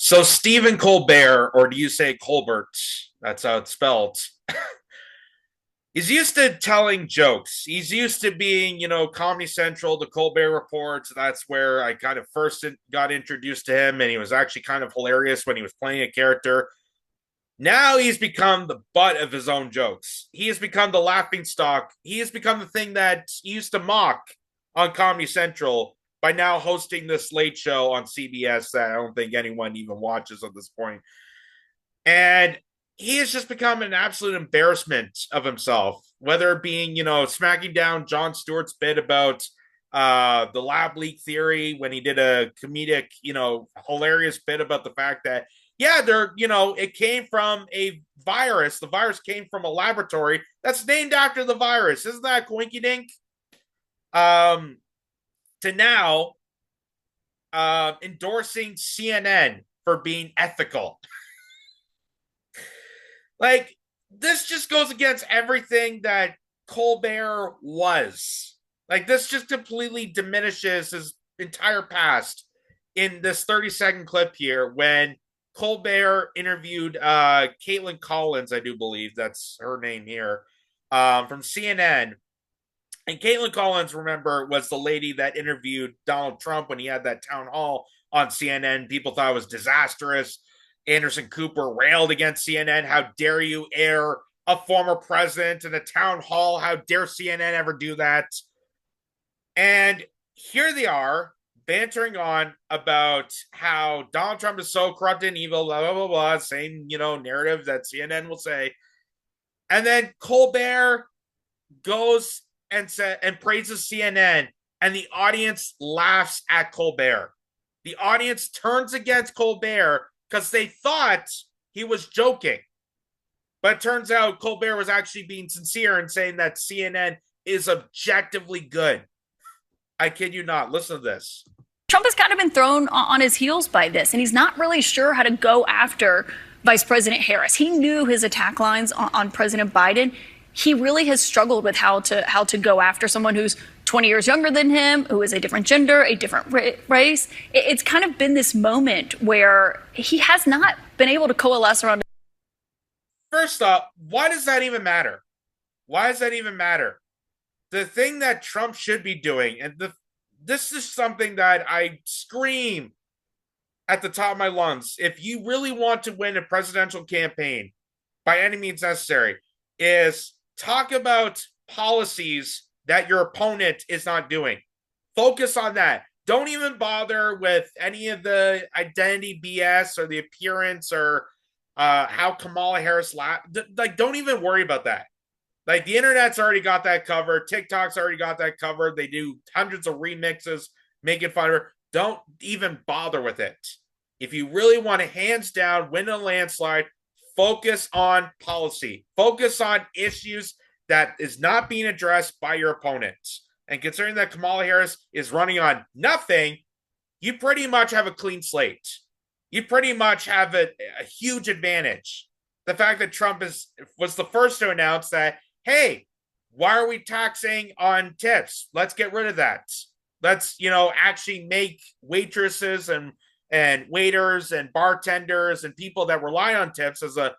So Stephen Colbert, or do you say Colbert? That's how it's spelled. He's used to telling jokes. He's used to being, Comedy Central, the Colbert Report. That's where I kind of first got introduced to him, and he was actually kind of hilarious when he was playing a character. Now he's become the butt of his own jokes. He has become the laughing stock. He has become the thing that he used to mock on Comedy Central by now hosting this late show on CBS that I don't think anyone even watches at this point. And he has just become an absolute embarrassment of himself, whether it being, smacking down Jon Stewart's bit about the lab leak theory when he did a comedic, hilarious bit about the fact that, yeah, it came from a virus. The virus came from a laboratory that's named after the virus. Isn't that coinky dink? To now endorsing CNN for being ethical. Like, this just goes against everything that Colbert was. Like, this just completely diminishes his entire past in this 30-second clip here when Colbert interviewed Caitlin Collins, I do believe that's her name here, from CNN. And Caitlin Collins, remember, was the lady that interviewed Donald Trump when he had that town hall on CNN. People thought it was disastrous. Anderson Cooper railed against CNN. How dare you air a former president in a town hall? How dare CNN ever do that? And here they are bantering on about how Donald Trump is so corrupt and evil, blah, blah, blah, blah, same, narrative that CNN will say. And then Colbert goes and praises CNN, and the audience laughs at Colbert. The audience turns against Colbert because they thought he was joking. But it turns out Colbert was actually being sincere and saying that CNN is objectively good. I kid you not. Listen to this. Trump has kind of been thrown on his heels by this, and he's not really sure how to go after Vice President Harris. He knew his attack lines on President Biden. He really has struggled with how to go after someone who's 20 years younger than him, who is a different gender, a different race. It's kind of been this moment where he has not been able to coalesce around. First off, why does that even matter? Why does that even matter? The thing that Trump should be doing, and this is something that I scream at the top of my lungs. If you really want to win a presidential campaign, by any means necessary, is talk about policies that your opponent is not doing. Focus on that. Don't even bother with any of the identity BS or the appearance or how Kamala Harris don't even worry about that. Like, the internet's already got that covered. TikTok's already got that covered. They do hundreds of remixes making fun of her. Don't even bother with it. If you really want to hands down win a landslide, focus on policy. Focus on issues that is not being addressed by your opponents. And considering that Kamala Harris is running on nothing, you pretty much have a clean slate. You pretty much have a huge advantage. The fact that Trump was the first to announce that, hey, why are we taxing on tips? Let's get rid of that. Let's, actually make waitresses and waiters and bartenders and people that rely on tips as a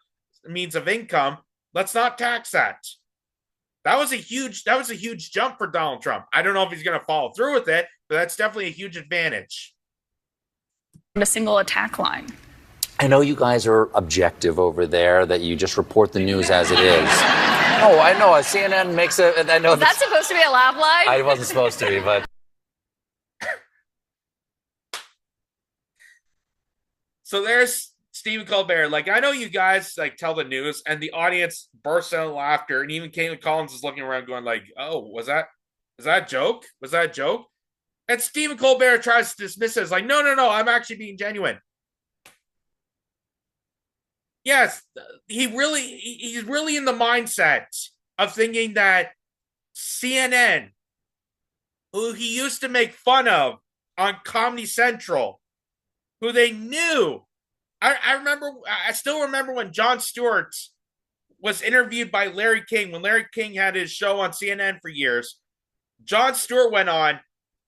means of income. Let's not tax that. That was a huge jump for Donald Trump. I don't know if he's going to follow through with it, but that's definitely a huge advantage. A single attack line. I know you guys are objective over there, that you just report the news as it is. Oh, I know. CNN makes it. I know. Was that supposed to be a laugh line? I wasn't supposed to be, but. So there's Stephen Colbert. Like, I know you guys tell the news, and the audience bursts out in laughter, and even Caitlin Collins is looking around, going like, "Oh, is that a joke? Was that a joke?" And Stephen Colbert tries to dismiss it as like, "No, I'm actually being genuine." Yes, he's really in the mindset of thinking that CNN, who he used to make fun of on Comedy Central, who they knew. I still remember when Jon Stewart was interviewed by Larry King, when Larry King had his show on CNN for years. Jon Stewart went on,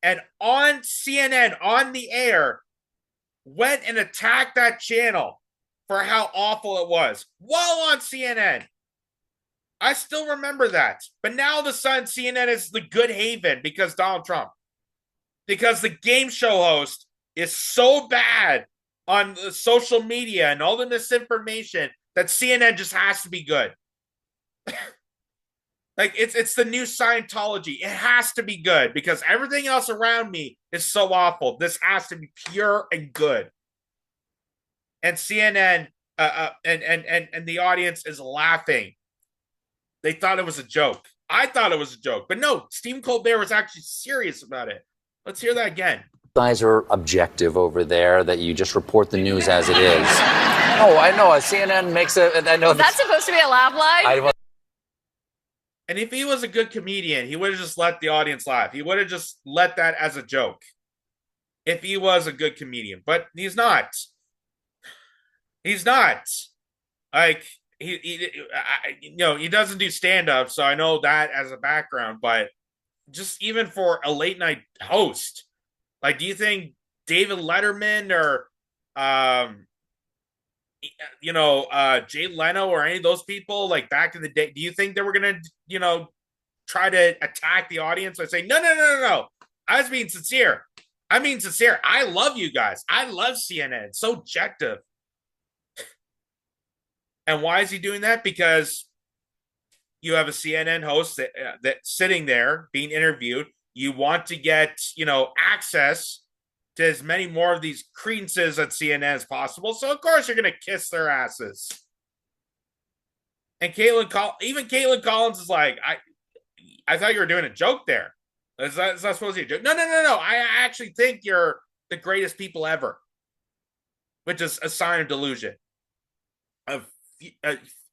and on CNN, on the air, went and attacked that channel for how awful it was while on CNN. I still remember that. But now all of a sudden, CNN is the good haven because Donald Trump. Because the game show host is so bad on social media and all the misinformation that CNN just has to be good. Like it's the new Scientology. It has to be good because everything else around me is so awful. This has to be pure and good. And CNN and the audience is laughing. They thought it was a joke. I thought it was a joke, but no, Stephen Colbert was actually serious about it. Let's hear that again. You guys are objective over there, that you just report the news as it is. No, I know. CNN makes a. I know that's supposed to be a laugh line. And if he was a good comedian, he would have just let the audience laugh. He would have just let that as a joke. If he was a good comedian, but he's not. He's not. Like he doesn't do stand up, so I know that as a background. But just even for a late night host, like, do you think David Letterman or Jay Leno or any of those people, like back in the day, do you think they were gonna, try to attack the audience and say, no, I was being sincere. I love you guys. I love CNN. It's so objective. And why is he doing that? Because you have a CNN host that sitting there being interviewed. You want to get, access to as many more of these credences at CNN as possible. So, of course, you're going to kiss their asses. And even Caitlin Collins is like, I thought you were doing a joke there. Is that supposed to be a joke? No. I actually think you're the greatest people ever, which is a sign of delusion, of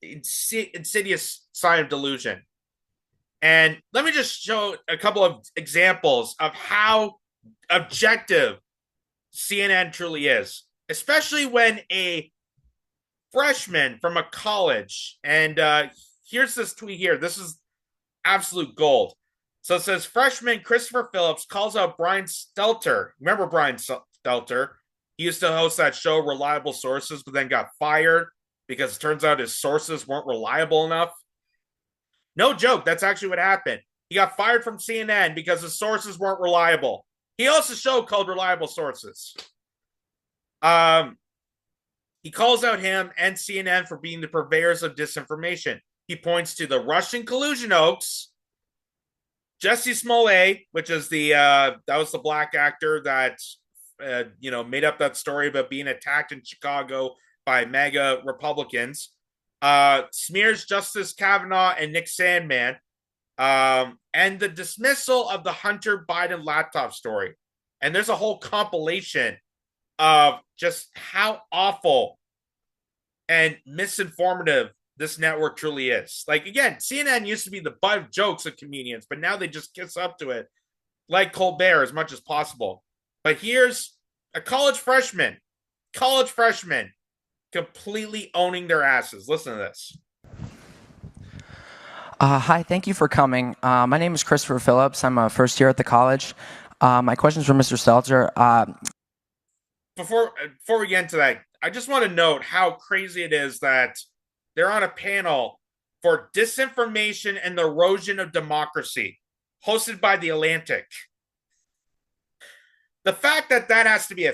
insidious sign of delusion. And let me just show a couple of examples of how objective CNN truly is, especially when a freshman from a college, and here's this tweet here. This is absolute gold. So it says, freshman Christopher Phillips calls out Brian Stelter. Remember Brian Stelter? He used to host that show, Reliable Sources, but then got fired because it turns out his sources weren't reliable enough. No joke. That's actually what happened. He got fired from CNN because his sources weren't reliable. He hosts a show called Reliable Sources. He calls out him and CNN for being the purveyors of disinformation. He points to the Russian collusion hoax, Jesse Smollett, which is that was the black actor that made up that story about being attacked in Chicago by MAGA Republicans. Smears Justice Kavanaugh and Nick Sandmann, and the dismissal of the Hunter Biden laptop story. And there's a whole compilation of just how awful and misinformative this network truly is. Like, again, CNN used to be the butt of jokes of comedians, but now they just kiss up to it like Colbert as much as possible. But here's a college freshman completely owning their asses. Listen to this. Hi, thank you for coming. My name is Christopher Phillips. I'm a first year at the college. My question's for Mr. Stelter. Before we get into that, I just want to note how crazy it is that they're on a panel for disinformation and the erosion of democracy, hosted by The Atlantic. The fact that has to be a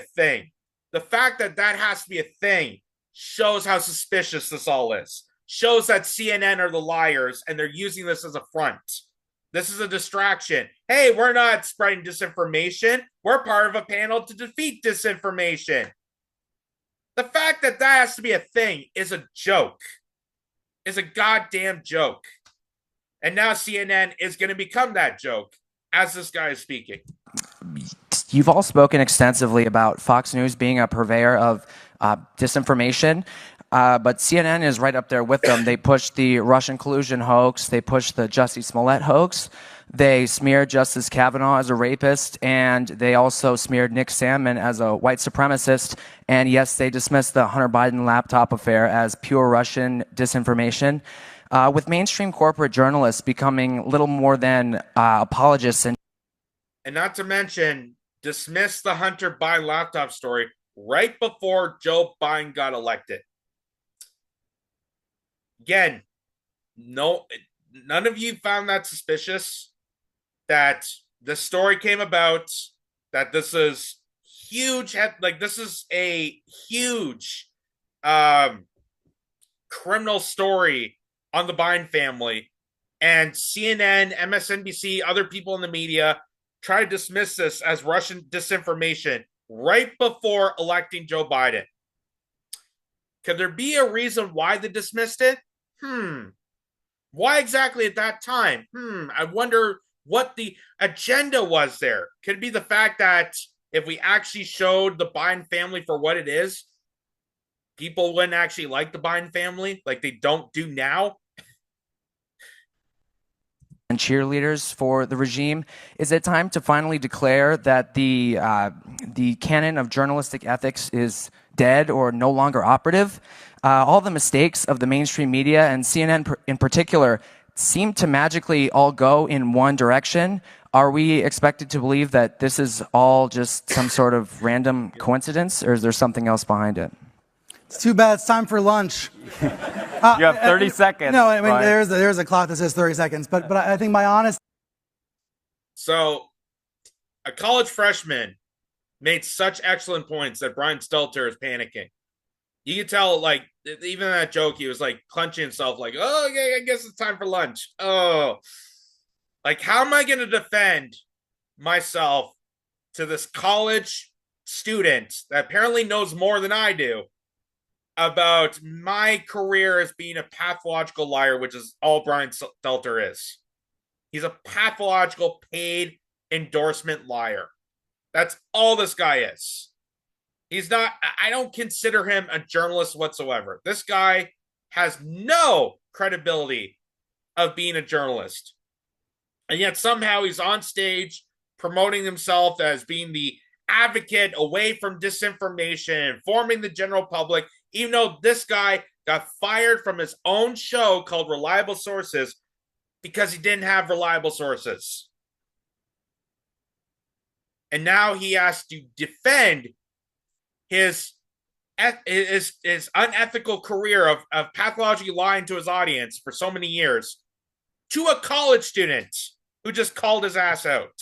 thing, shows how suspicious this all is. Shows that CNN are the liars and they're using this as a front. This is a distraction. Hey, we're not spreading disinformation. We're part of a panel to defeat disinformation. The fact that has to be a thing is a joke. Is a goddamn joke. And now CNN is going to become that joke as this guy is speaking. You've all spoken extensively about Fox News being a purveyor of disinformation, but CNN is right up there with them. They pushed the Russian collusion hoax. They pushed the Jussie Smollett hoax. They smeared Justice Kavanaugh as a rapist, and they also smeared Nick Sandmann as a white supremacist. And yes, they dismissed the Hunter Biden laptop affair as pure Russian disinformation. With mainstream corporate journalists becoming little more than apologists. And not to mention, dismiss the Hunter Biden laptop story right before Joe Biden got elected. Again, no, none of you found that suspicious that the story came about, that this is huge, like this is a huge um criminal story on the Biden family, and CNN, MSNBC, other people in the media try to dismiss this as Russian disinformation right before electing Joe Biden. Could there be a reason why they dismissed it? Why exactly at that time? I wonder what the agenda was there. Could it be the fact that if we actually showed the Biden family for what it is, people wouldn't actually like the Biden family like they don't do now? And cheerleaders for the regime. Is it time to finally declare that the canon of journalistic ethics is dead or no longer operative? All the mistakes of the mainstream media and CNN in particular seem to magically all go in one direction. Are we expected to believe that this is all just some sort of random coincidence, or is there something else behind it? It's too bad. It's time for lunch. You have 30 seconds. No, I mean, Brian. there's a clock that says 30 seconds, but I think my honest. So, a college freshman made such excellent points that Brian Stelter is panicking. You can tell, like, even that joke, he was like clenching himself, like, oh, okay, I guess it's time for lunch. Oh, like, how am I going to defend myself to this college student that apparently knows more than I do about my career as being a pathological liar, which is all Brian Stelter is. He's a pathological paid endorsement liar. That's all this guy is. He's not, I don't consider him a journalist whatsoever. This guy has no credibility of being a journalist. And yet somehow he's on stage promoting himself as being the advocate away from disinformation, informing the general public, even though this guy got fired from his own show called Reliable Sources because he didn't have reliable sources. And now he has to defend his unethical career of pathologically lying to his audience for so many years to a college student who just called his ass out.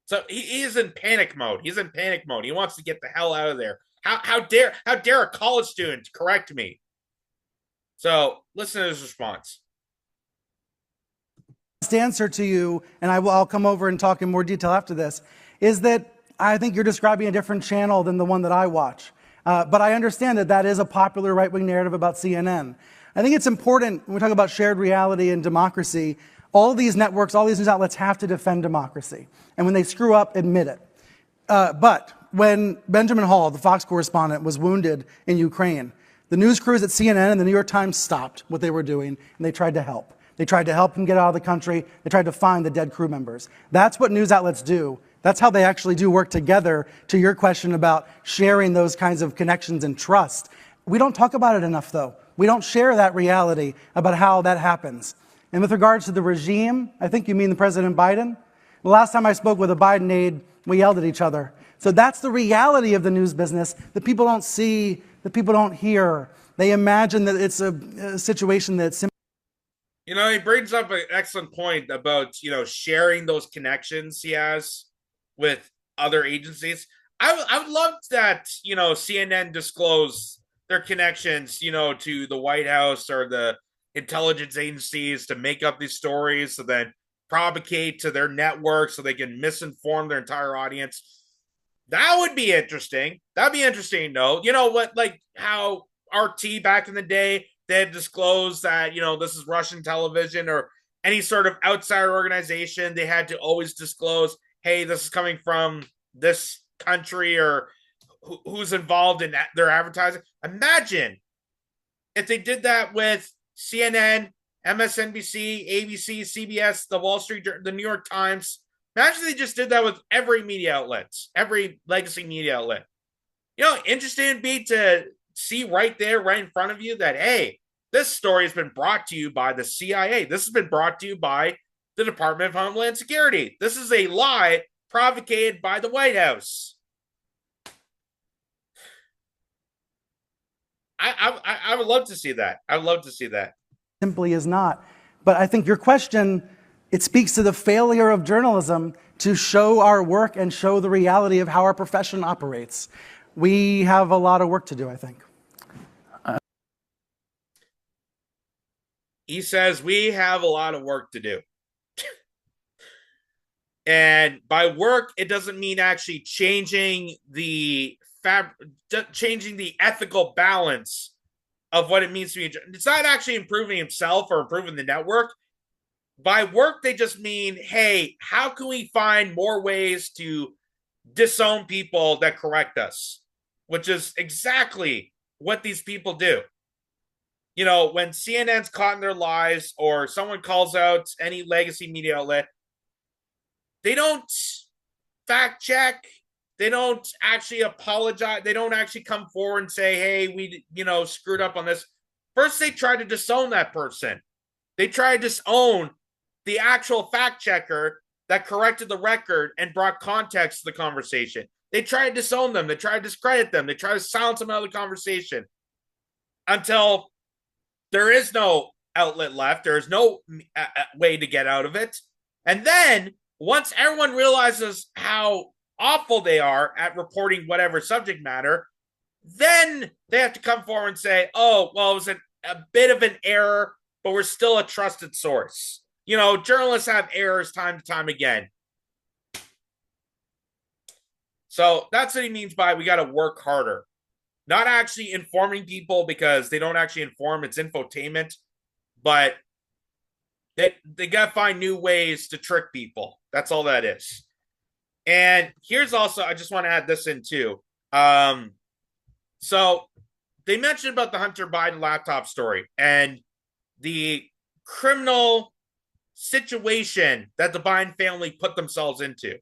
So he is in panic mode. He's in panic mode. He wants to get the hell out of there. How dare a college student correct me? So listen to his response. Answer to you, and I'll come over and talk in more detail after this, is that I think you're describing a different channel than the one that I watch. But I understand that that is a popular right-wing narrative about CNN. I think it's important when we talk about shared reality and democracy, all these networks, all these news outlets have to defend democracy. And when they screw up, admit it. But when Benjamin Hall, the Fox correspondent, was wounded in Ukraine, the news crews at CNN and the New York Times stopped what they were doing, and they tried to help. They tried to help him get out of the country. They tried to find the dead crew members. That's what news outlets do. That's how they actually do work together, to your question about sharing those kinds of connections and trust. We don't talk about it enough, though. We don't share that reality about how that happens. And with regards to the regime, I think you mean the President Biden. The last time I spoke with a Biden aide, we yelled at each other. So that's the reality of the news business that people don't see, that people don't hear. They imagine that it's a situation that's simply. You know, he brings up an excellent point about, sharing those connections he has with other agencies. I would love that, CNN disclose their connections, to the White House or the intelligence agencies to make up these stories, so then propagate to their network so they can misinform their entire audience. That would be interesting. That'd be interesting, though. You know what, like how RT back in the day, they had disclosed that, this is Russian television, or any sort of outsider organization, they had to always disclose, hey, this is coming from this country, or who's involved in their advertising. Imagine if they did that with CNN, MSNBC, ABC, CBS, the Wall Street, the New York Times. Imagine they just did that with every media outlet, every legacy media outlet. Interesting it'd be to see right there, right in front of you, that, hey, this story has been brought to you by the CIA. This has been brought to you by the Department of Homeland Security. This is a lie propagated by the White House. I would love to see that. I would love to see that. Simply is not. But I think your question, it speaks to the failure of journalism to show our work and show the reality of how our profession operates. We have a lot of work to do, I think. He says we have a lot of work to do. And by work, it doesn't mean actually changing the ethical balance of what it means to be. It's not actually improving himself or improving the network. By work, they just mean, hey, how can we find more ways to disown people that correct us? Which is exactly what these people do. You know, when CNN's caught in their lies or someone calls out any legacy media outlet, they don't fact check. They don't actually apologize. They don't actually come forward and say, hey, we, screwed up on this. First, they try to disown that person. They try to disown the actual fact checker that corrected the record and brought context to the conversation. They try to disown them. They try to discredit them. They try to silence them out of the conversation until there is no outlet left. There is no way to get out of it. And then once everyone realizes how awful they are at reporting whatever subject matter, then they have to come forward and say, oh, well, it was a bit of an error, but we're still a trusted source. Journalists have errors time to time again. So that's what he means by we got to work harder. Not actually informing people because they don't actually inform, it's infotainment, but they got to find new ways to trick people. That's all that is. And here's also, I just want to add this in too. So they mentioned about the Hunter Biden laptop story and the criminal situation that the Biden family put themselves into.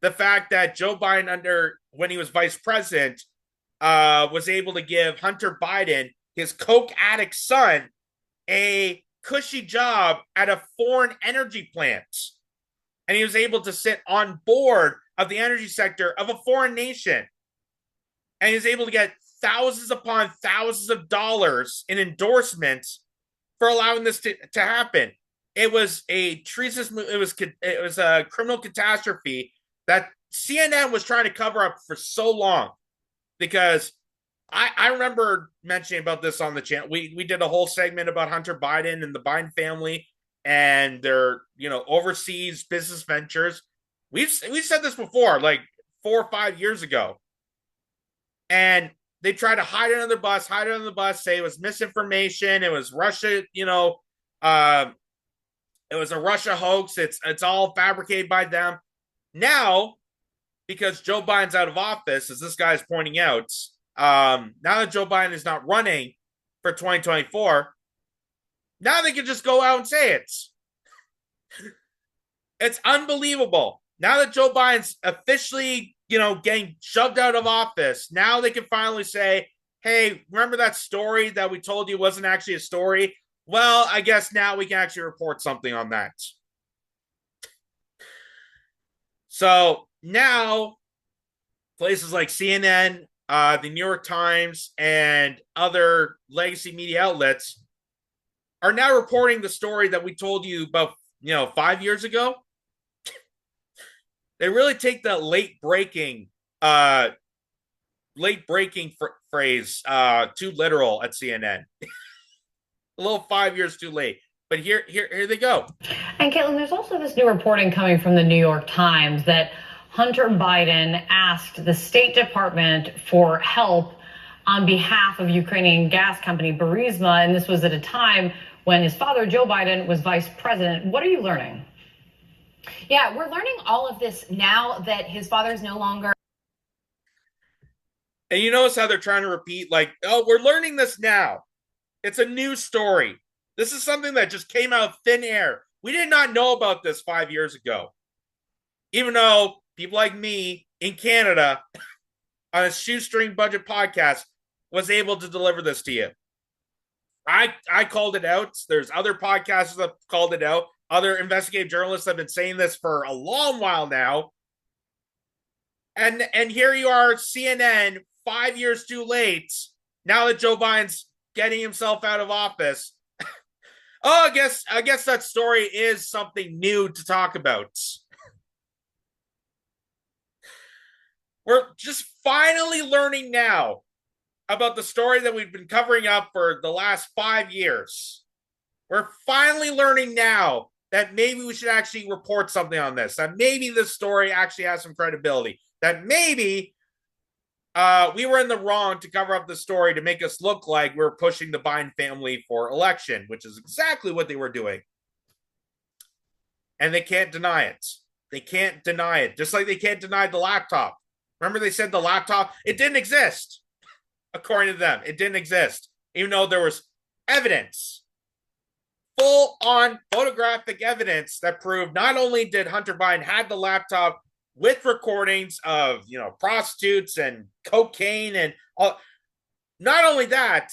The fact that Joe Biden, when he was vice president, was able to give Hunter Biden, his coke addict son, a cushy job at a foreign energy plant. And he was able to sit on board of the energy sector of a foreign nation. And he was able to get thousands upon thousands of dollars in endorsements for allowing this to happen. It was a treasonous move. It was a criminal catastrophe that CNN was trying to cover up for so long. Because I remember mentioning about this on the channel. We did a whole segment about Hunter Biden and the Biden family and their overseas business ventures. We've said this before, like 4 or 5 years ago, and they tried to hide it under the bus, say it was misinformation, it was Russia, it was a Russia hoax. It's all fabricated by them. Now, because Joe Biden's out of office, as this guy is pointing out, now that Joe Biden is not running for 2024, now they can just go out and say it. It's unbelievable. Now that Joe Biden's officially, getting shoved out of office, now they can finally say, hey, remember that story that we told you wasn't actually a story? Well, I guess now we can actually report something on that. So now places like CNN, the New York Times, and other legacy media outlets are now reporting the story that we told you about, 5 years ago. They really take the late breaking phrase too literal at CNN. A little 5 years too late. But here they go. And Caitlin, there's also this new reporting coming from the New York Times that Hunter Biden asked the State Department for help on behalf of Ukrainian gas company Burisma, and this was at a time when his father, Joe Biden, was vice president. What are you learning? Yeah, we're learning all of this now that his father's no longer. And you notice how they're trying to repeat, like, oh, we're learning this now. It's a new story. This is something that just came out of thin air. We did not know about this 5 years ago. Even though people like me in Canada on a shoestring budget podcast was able to deliver this to you. I called it out. There's other podcasters that called it out. Other investigative journalists have been saying this for a long while now. And here you are, CNN, 5 years too late, now that Joe Biden's getting himself out of office. Oh, I guess that story is something new to talk about. We're just finally learning now about the story that we've been covering up for the last 5 years. We're finally learning now that maybe we should actually report something on this, that maybe this story actually has some credibility, that maybe we were in the wrong to cover up the story to make us look like we're pushing the Biden family for election, which is exactly what they were doing. And they can't deny it. They can't deny it. Just like they can't deny the laptop. Remember they said the laptop, it didn't exist. According to them, it didn't exist. Even though there was evidence, full-on photographic evidence that proved not only did Hunter Biden have the laptop with recordings of, prostitutes and cocaine and all. Not only that,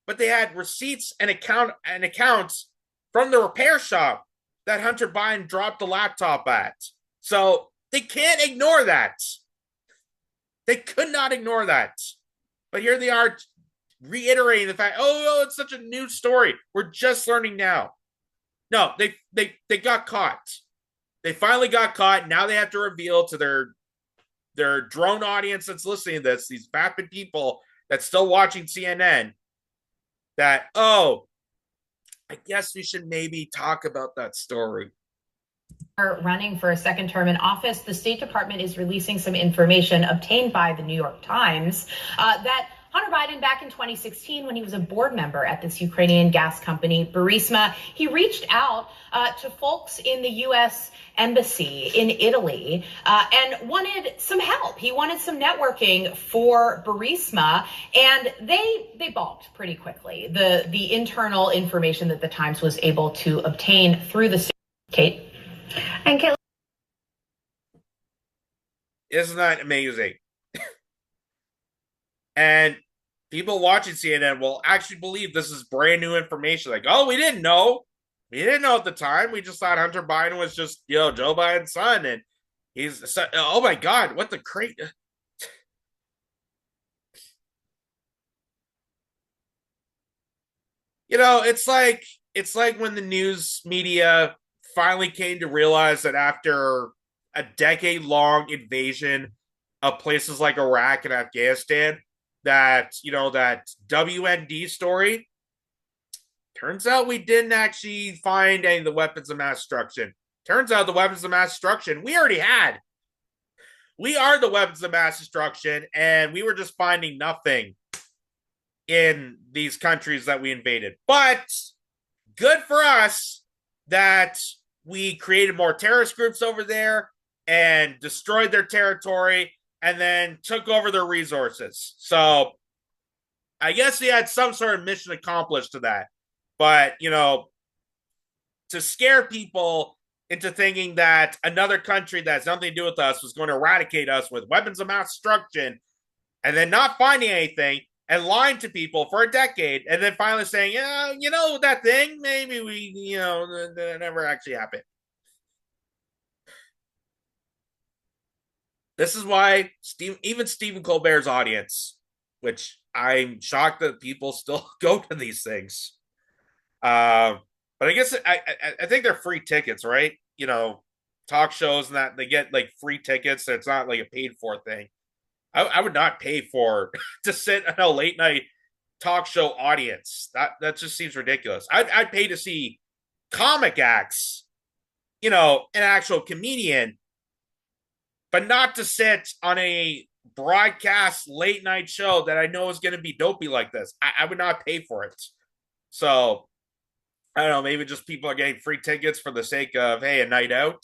but they had receipts and accounts from the repair shop that Hunter Biden dropped the laptop at. So they can't ignore that. They could not ignore that. But here they are reiterating the fact, it's such a new story. We're just learning now. No, they got caught. They finally got caught. Now they have to reveal to their drone audience that's listening to this, these vapid people that's still watching CNN, that, I guess we should maybe talk about that story. Running for a second term in office, the State Department is releasing some information obtained by the New York Times that Hunter Biden, back in 2016, when he was a board member at this Ukrainian gas company, Burisma, he reached out to folks in the U.S. Embassy in Italy and wanted some help. He wanted some networking for Burisma, and they balked pretty quickly. The internal information that the Times was able to obtain through the Kate. And Kate, isn't that amazing? And people watching CNN will actually believe this is brand new information. Like, we didn't know. We didn't know at the time. We just thought Hunter Biden was just, Joe Biden's son. And he's, oh my God, what the crate. It's like when the news media finally came to realize that after a decade-long invasion of places like Iraq and Afghanistan, that WND story, turns out we didn't actually find any of the weapons of mass destruction. Turns out the weapons of mass destruction we already had. We are the weapons of mass destruction, and we were just finding nothing in these countries that we invaded. But good for us that we created more terrorist groups over there and destroyed their territory and then took over their resources. So I guess we had some sort of mission accomplished to that. But, to scare people into thinking that another country that has nothing to do with us was going to eradicate us with weapons of mass destruction and then not finding anything and lying to people for a decade and then finally saying, that thing, maybe we, that never actually happened. This is why even Stephen Colbert's audience, which I'm shocked that people still go to these things. But I guess I think they're free tickets, right? Talk shows and that they get like free tickets. So it's not like a paid for thing. I would not pay for to sit in a late night talk show audience. That just seems ridiculous. I'd pay to see comic acts, an actual comedian, but not to sit on a broadcast late night show that I know is going to be dopey like this. I would not pay for it. So I don't know, maybe just people are getting free tickets for the sake of, hey, a night out.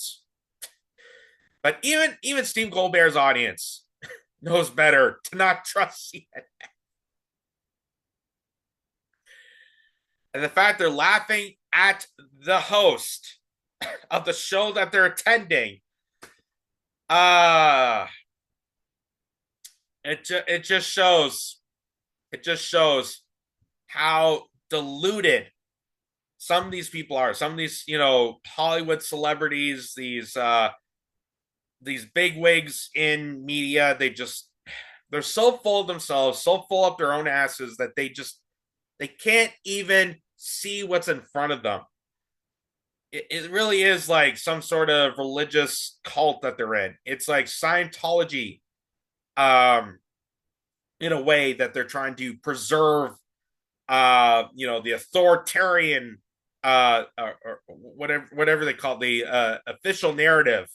But even Steve Colbert's audience knows better to not trust CNN. And the fact they're laughing at the host of the show that they're attending, it just shows how deluded some of these people are. Some of these, Hollywood celebrities, these big wigs in media, they're so full of themselves, so full up their own asses that they just They can't even see what's in front of them. It really is like some sort of religious cult that they're in. It's like Scientology, um, in a way that they're trying to preserve, the authoritarian, or whatever they call it, the official narrative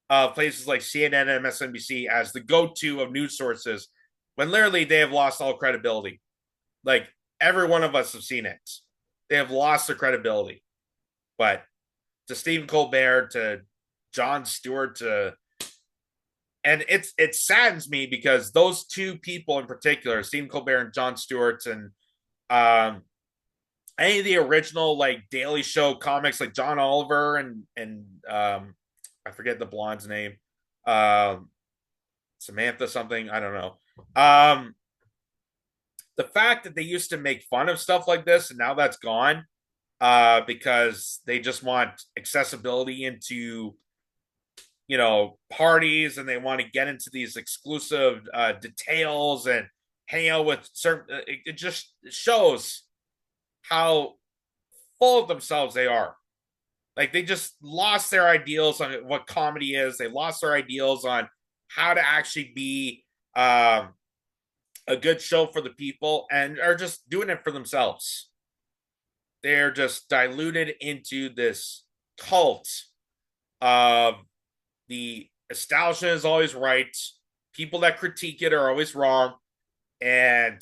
of places like CNN and MSNBC as the go-to of news sources, when literally they have lost all credibility. Like every one of us have seen it. They have lost their credibility. But to Stephen Colbert, to Jon Stewart, and it saddens me because those two people in particular, Stephen Colbert and Jon Stewart, and um, any of the original like Daily Show comics like John Oliver and I forget the blonde's name, um, Samantha something, I don't know. The fact that they used to make fun of stuff like this and now that's gone, because they just want accessibility into parties, and they want to get into these exclusive details and hang out with certain. It just shows how full of themselves they are. Like they just lost their ideals on what comedy is. They lost their ideals on how to actually be a good show for the people, and are just doing it for themselves. They're just diluted into this cult of the establishment is always right. People that critique it are always wrong. And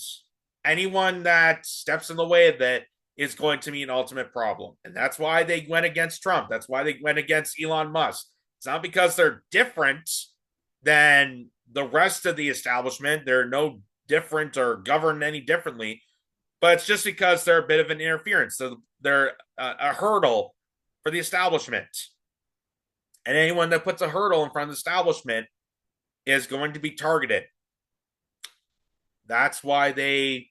anyone that steps in the way of it is going to be an ultimate problem. And that's why they went against Trump. That's why they went against Elon Musk. It's not because they're different than the rest of the establishment. They're no different or governed any differently. But it's just because they're a bit of an interference. So they're a hurdle for the establishment. And anyone that puts a hurdle in front of the establishment is going to be targeted. That's why they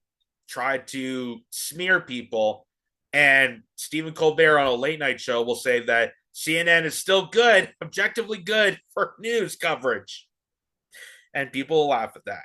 tried to smear people. And Stephen Colbert on a late night show will say that CNN is still good, objectively good for news coverage. And people will laugh at that.